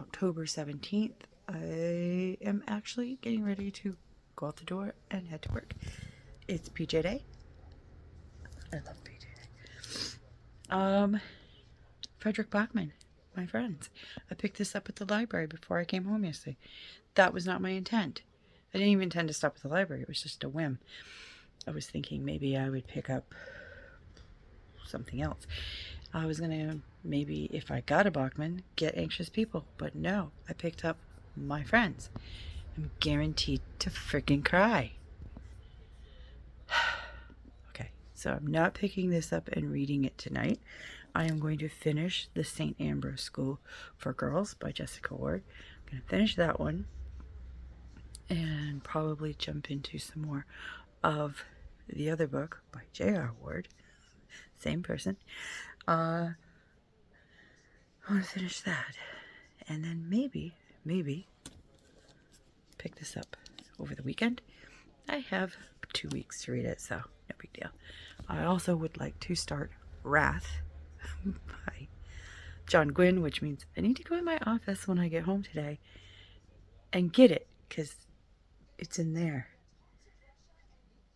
October 17th. I am actually getting ready to go out the door and head to work. It's PJ Day. I love PJ Day. Frederick Backman, my friends. I picked this up at the library before I came home yesterday. That was not my intent. I didn't even intend to stop at the library. It was just a whim. I was thinking maybe I would pick up something else. I was going to, maybe if I got a Bachman, get Anxious People. But no, I picked up My Friends. I'm guaranteed to freaking cry. Okay, so I'm not picking this up and reading it tonight. I am going to finish the St. Ambrose School for Girls by Jessica Ward. I'm going to finish that one and probably jump into some more of the other book by J.R. Ward. Same person. I want to finish that. And then maybe pick this up over the weekend. I have 2 weeks to read it, so no big deal. I also would like to start Wrath by John Gwynne, which means I need to go in my office when I get home today and get it, because it's in there.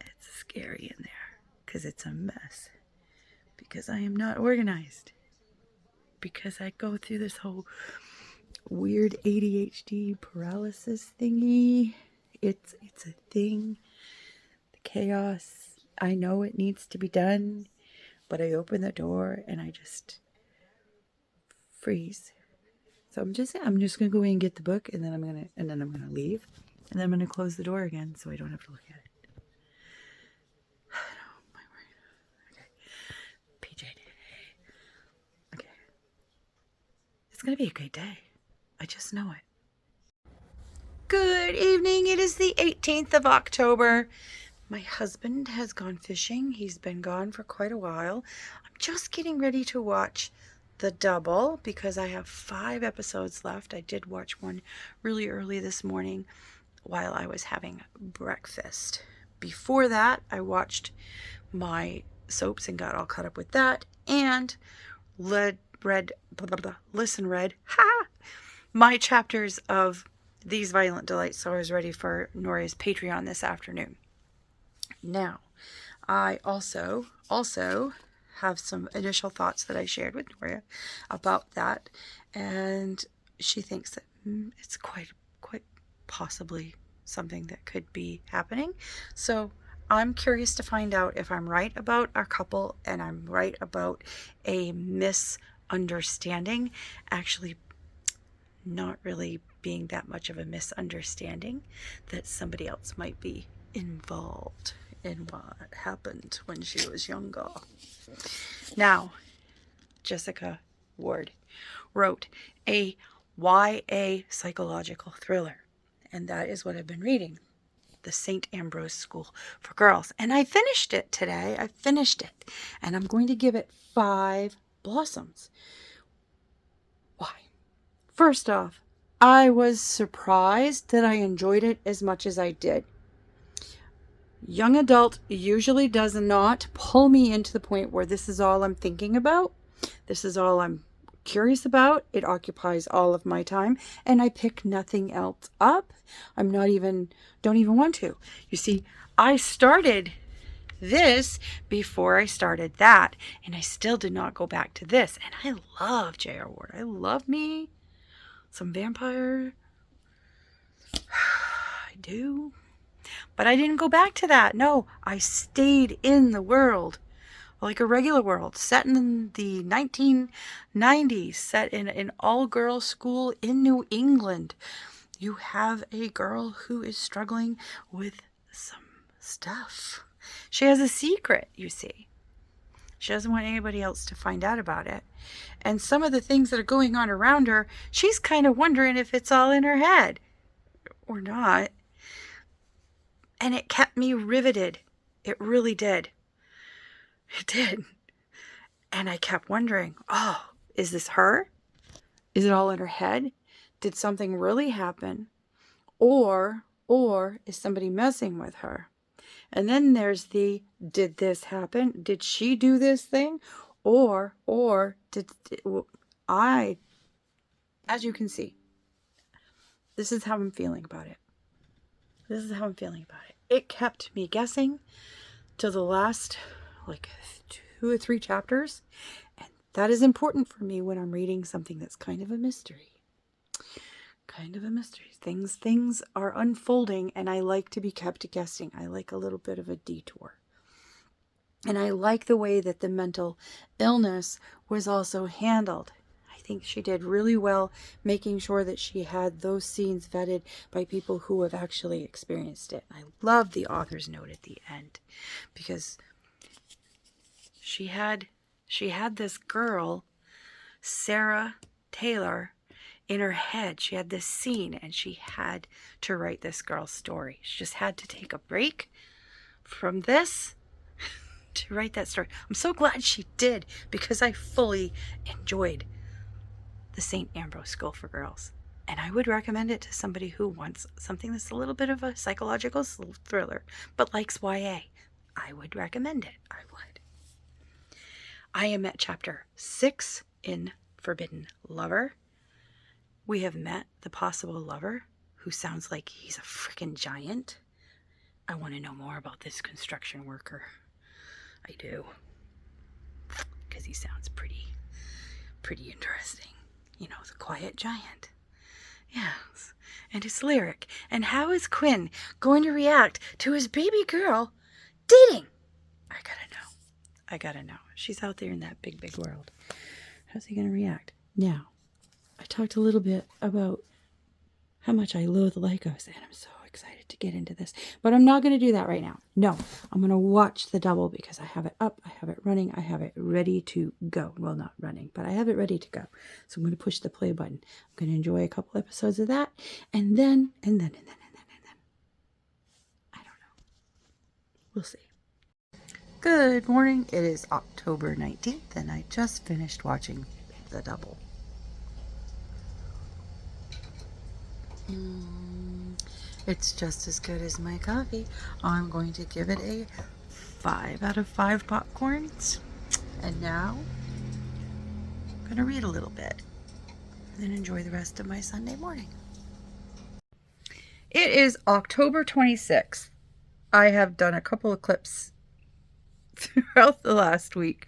It's scary in there, because it's a mess. Because I am not organized. Because I go through this whole weird ADHD paralysis thingy. It's a thing. The chaos. I know it needs to be done, but I open the door and I just freeze. So I'm just gonna go in and get the book, and then I'm gonna leave, and then I'm gonna close the door again so I don't have to look at it. Oh my word. Okay. PJ Day. Okay. It's gonna be a great day. I just know it. Good evening. It is the 18th of October. My husband has gone fishing. He's been gone for quite a while. I'm just getting ready to watch the double because I have 5 episodes left. I did watch one really early this morning while I was having breakfast. Before that, I watched my soaps and got all caught up with that, and read my chapters of These Violent Delights, so I was ready for Noria's Patreon this afternoon. Now, I also have some initial thoughts that I shared with Noria about that, and she thinks that it's quite possibly something that could be happening. So I'm curious to find out if I'm right about our couple and I'm right about a misunderstanding actually not really being that much of a misunderstanding, that somebody else might be involved in what happened when she was younger. Now, Jessica Ward wrote a YA psychological thriller, and that is what I've been reading, the St. Ambrose School for Girls. And I finished it today. I finished it, and I'm going to give it 5 blossoms. Why? First off, I was surprised that I enjoyed it as much as I did. Young adult usually does not pull me into the point where this is all I'm thinking about. This is all I'm curious about. It occupies all of my time, and I pick nothing else up. Don't even want to. You see, I started this before I started that, and I still did not go back to this. And I love J.R. Ward. I love me some vampire. I do. But I didn't go back to that. No, I stayed in the world, like a regular world, set in the 1990s, set in an all-girls school in New England. You have a girl who is struggling with some stuff. She has a secret, you see. She doesn't want anybody else to find out about it. And some of the things that are going on around her, she's kind of wondering if it's all in her head or not. And it kept me riveted. It really did. It did. And I kept wondering, oh, is this her? Is it all in her head? Did something really happen? Or is somebody messing with her? And then there's the, did this happen? Did she do this thing? Or did I, as you can see, This is how I'm feeling about it. This is how I'm feeling about it. It kept me guessing till the last, like, 2 or 3 chapters. And that is important for me when I'm reading something that's kind of a mystery. Kind of a mystery. Things are unfolding, and I like to be kept guessing. I like a little bit of a detour. And I like the way that the mental illness was also handled. I think she did really well making sure that she had those scenes vetted by people who have actually experienced it. I love the author's note at the end, because she had this girl, Sarah Taylor, in her head. She had this scene, and she had to write this girl's story. She just had to take a break from this to write that story. I'm so glad she did, because I fully enjoyed the St. Ambrose School for Girls. And I would recommend it to somebody who wants something that's a little bit of a psychological thriller, but likes YA. I would recommend it. I would. I am at chapter 6 in Forbidden Lover. We have met the possible lover, who sounds like he's a freaking giant. I want to know more about this construction worker. I do. Because he sounds pretty interesting. You know, the quiet giant. Yes. And his lyric. And how is Quinn going to react to his baby girl dating? I gotta know. She's out there in that big, big world. How's he going to react? Now, I talked a little bit about how much I loathe Legos, and I'm so excited to get into this. But I'm not going to do that right now. No, I'm going to watch the double, because I have it up, I have it running, I have it ready to go. Well, not running, but I have it ready to go. So I'm going to push the play button. I'm going to enjoy a couple episodes of that, and then, I don't know. We'll see. Good morning. It is October 19th, and I just finished watching the double. It's just as good as my coffee. I'm going to give it a 5 out of 5 popcorns. And now, I'm going to read a little bit and then enjoy the rest of my Sunday morning. It is October 26th. I have done a couple of clips throughout the last week,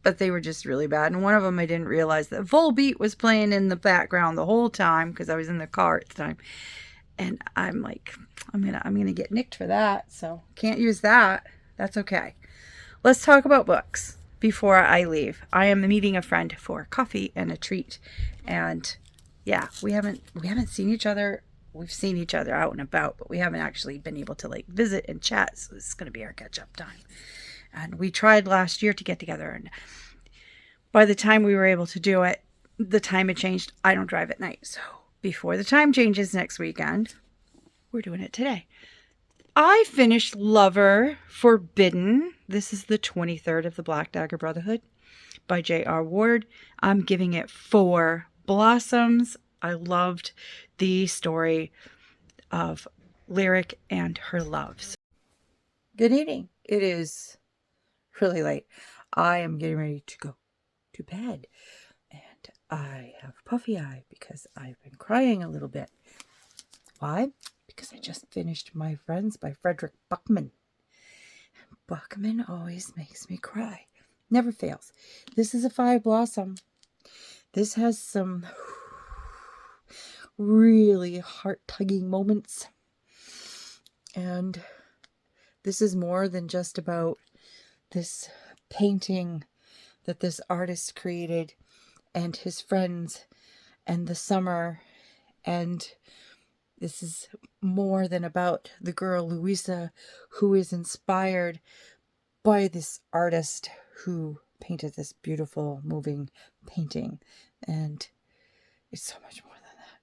but they were just really bad. And one of them, I didn't realize that Volbeat was playing in the background the whole time, because I was in the car at the time. And I'm like, I'm gonna get nicked for that, so can't use that. That's okay. Let's talk about books before I leave. I am meeting a friend for coffee and a treat, and yeah, we haven't seen each other. We've seen each other out and about, but we haven't actually been able to like visit and chat. So this is gonna be our catch-up time. And we tried last year to get together, and by the time we were able to do it, the time had changed. I don't drive at night, so before the time changes next weekend, we're doing it today. I finished Lover Forbidden. This is the 23rd of the Black Dagger Brotherhood by J.R. Ward. I'm giving it 4 blossoms. I loved the story of Lyric and her loves. Good evening. It is really late. I am getting ready to go to bed. And I have puffy eye because I've been crying a little bit. Why? Because I just finished My Friends by Frederick Backman. Backman always makes me cry. Never fails. This is a 5 blossom. This has some really heart-tugging moments. And this is more than just about this painting that this artist created and his friends and the summer. And this is more than about the girl Louisa, who is inspired by this artist who painted this beautiful, moving painting. And it's so much more than that.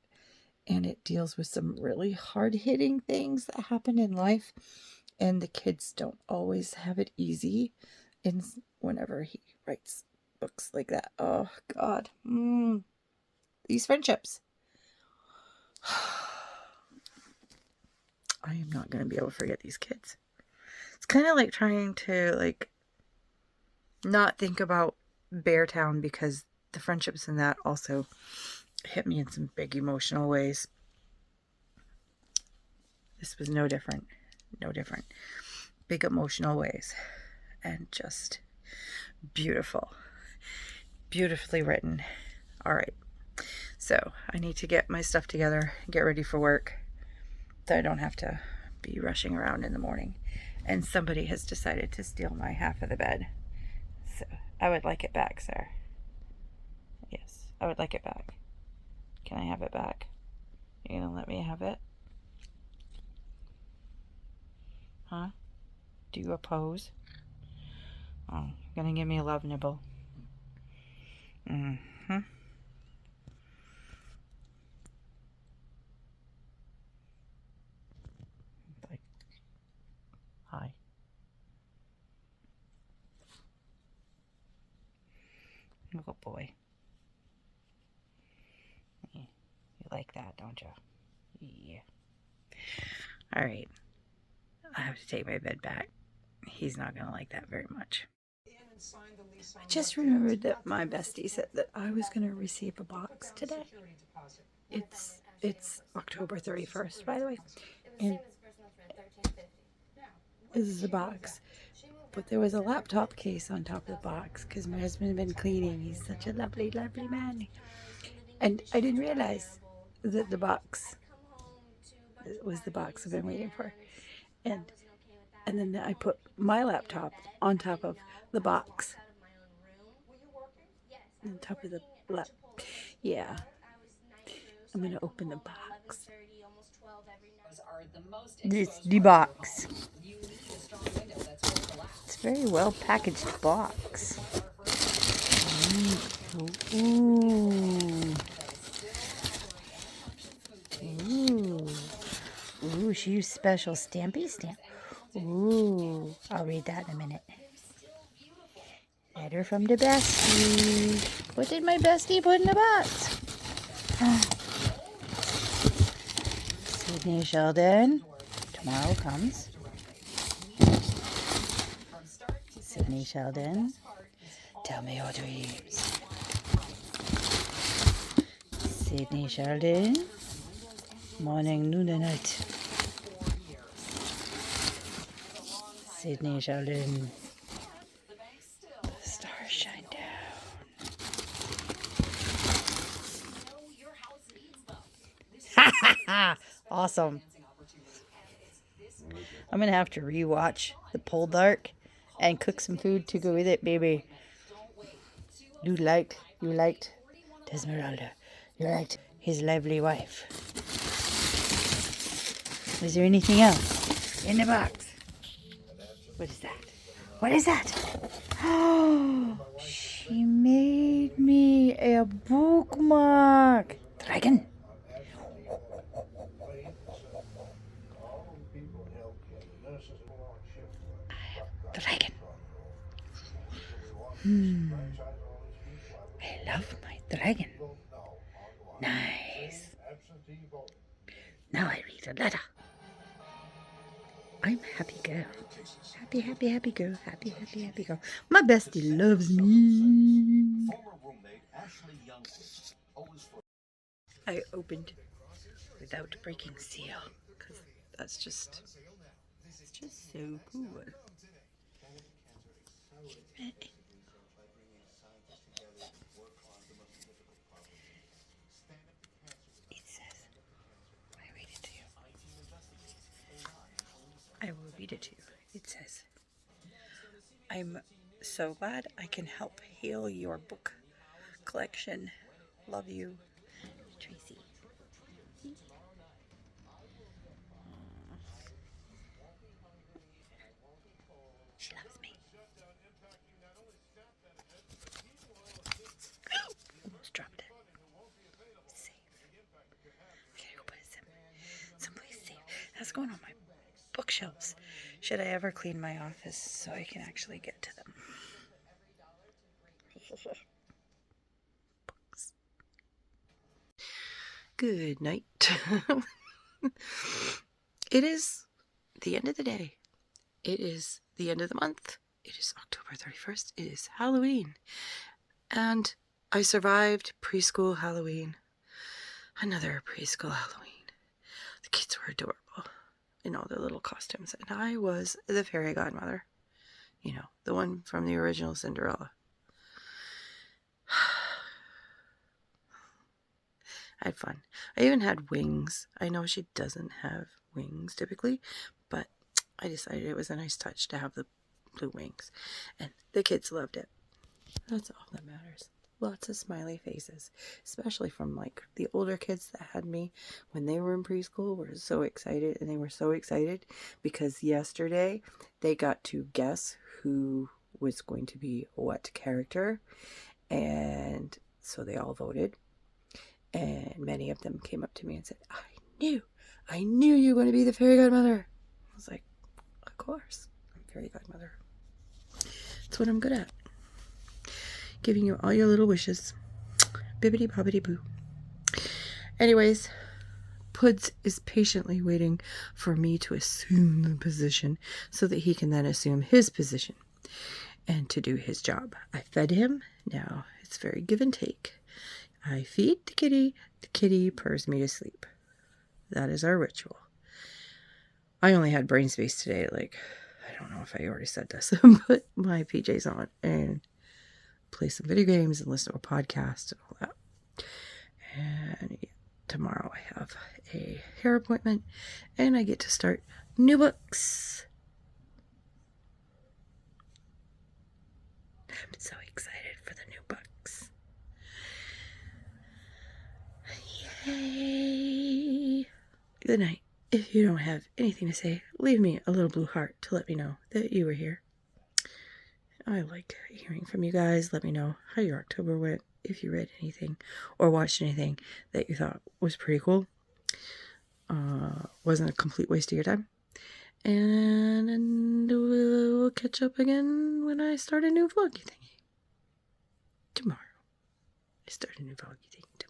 And it deals with some really hard-hitting things that happen in life. And the kids don't always have it easy whenever he writes books like that. Oh, God. These friendships. I am not going to be able to forget these kids. It's kind of like trying to, not think about Beartown, because the friendships in that also hit me in some big emotional ways. This was no different. No different. Big emotional ways. And just beautiful. Beautifully written. All right. So I need to get my stuff together, get ready for work, so I don't have to be rushing around in the morning. And somebody has decided to steal my half of the bed. So I would like it back, sir. Yes, I would like it back. Can I have it back? You gonna let me have it? Huh? Do you oppose? Oh, you're gonna give me a love nibble. Mm-hmm. Like, hi. Little boy. Yeah. You like that, don't you? Yeah. Alright. I have to take my bed back. He's not gonna like that very much. I just remembered that my bestie said that I was gonna receive a box today. It's October 31st, by the way. And this is the box. But there was a laptop case on top of the box because my husband had been cleaning. He's such a lovely, lovely man. And I didn't realize that the box was the box I've been waiting for. And then I put my laptop on top of the box. On top of the lap. Yeah. I'm going to open the box. This is the box. It's a very well packaged box. Ooh. Ooh. Ooh, she used special stampy stamp. Ooh. I'll read that in a minute. Letter from the bestie. What did my bestie put in the box? Sydney Sheldon. Tomorrow comes. Sydney Sheldon. Tell me your dreams. Sydney Sheldon. Morning, noon, and night. Sydney Sheldon. The stars shine down. Ha ha ha! Awesome. I'm gonna have to rewatch The Pole Dark and cook some food to go with it, baby. You liked Esmeralda. You liked his lovely wife. Is there anything else in the box? What is that? What is that? Oh, she made me a bookmark. Dragon. Dragon. I love my dragon. Nice. Now I read a letter. I'm happy girl. Happy, happy, happy girl. Happy, happy, happy girl. My bestie loves me. I opened without breaking seal because that's just, it's just so cool. It says, I read it to you. I will read it to you. It says, I'm so glad I can help heal your book collection. Love you, Tracy. She loves me. Almost dropped it. Safe. Okay, go put it someplace safe. That's going on my bookshelves. Should I ever clean my office so I can actually get to them? Books. Good night. It is the end of the day. It is the end of the month. It is October 31st. It is Halloween. And I survived preschool Halloween. another preschool Halloween. The kids were adorable in all their little costumes, and I was the fairy godmother. You know, the one from the original Cinderella. I had fun. I even had wings. I know she doesn't have wings typically, but I decided it was a nice touch to have the blue wings. And the kids loved it. That's all that matters. Lots of smiley faces, especially from like the older kids that had me when they were in preschool were so excited, and they were so excited because yesterday they got to guess who was going to be what character, and so they all voted, and many of them came up to me and said, I knew you were going to be the fairy godmother. I was like, of course, I'm fairy godmother. That's what I'm good at. Giving you all your little wishes. Bibbidi bobbidi boo. Anyways, Puds is patiently waiting for me to assume the position so that he can then assume his position and to do his job. I fed him. Now it's very give and take. I feed the kitty purrs me to sleep. That is our ritual. I only had brain space today. Like, I don't know if I already said this. Put my PJs on and play some video games and listen to a podcast and all that. And yeah, tomorrow I have a hair appointment and I get to start new books. I'm so excited for the new books. Yay! Good night. If you don't have anything to say, leave me a little blue heart to let me know that you were here. I like hearing from you guys. Let me know how your October went, if you read anything or watched anything that you thought was pretty cool. Wasn't a complete waste of your time. And we'll catch up again when I start a new vloggy thingy. Tomorrow. I start a new vloggy thingy tomorrow.